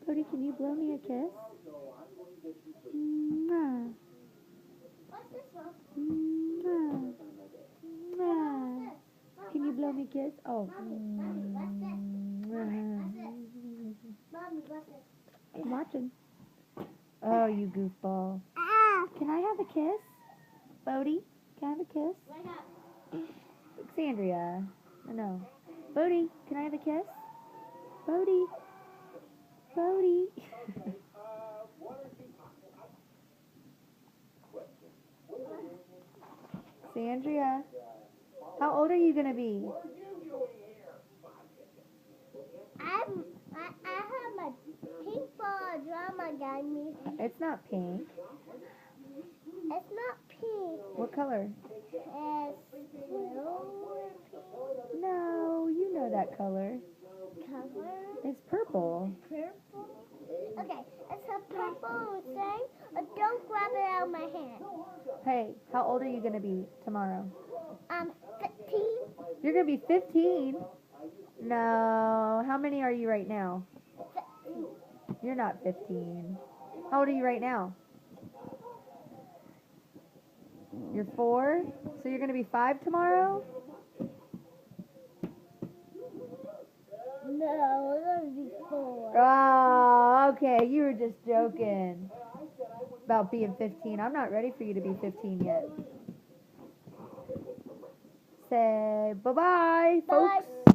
Cody, can you blow me a kiss? Mwah. What's this one? Mwah. Mwah. Can you blow me a kiss? Oh. Mommy, what's this? Mwah. Mommy, what's this? I'm watching. Oh, you goofball. Can I have a kiss? Bodie, can I have a kiss? Wake up. Alexandria. No. Bodie, can I have a kiss? Bodie. Bodie. Sandria. How old are you going to be? I have my pink ball drama got me. It's not pink. It's not pink. What color? It's silver pink No, you know that color. color. It's purple. Purple. Okay, it's a purple thing. Don't grab it out of my hand. Hey, how old are you going to be tomorrow? 15. You're going to be 15? No. How many are you right now? 15. You're not 15. How old are you right now? You're 4? So you're going to be 5 tomorrow? No, it's gonna be 4. Oh, okay. You were just joking about being 15. I'm not ready for you to be 15 yet. Say bye-bye, folks. Bye.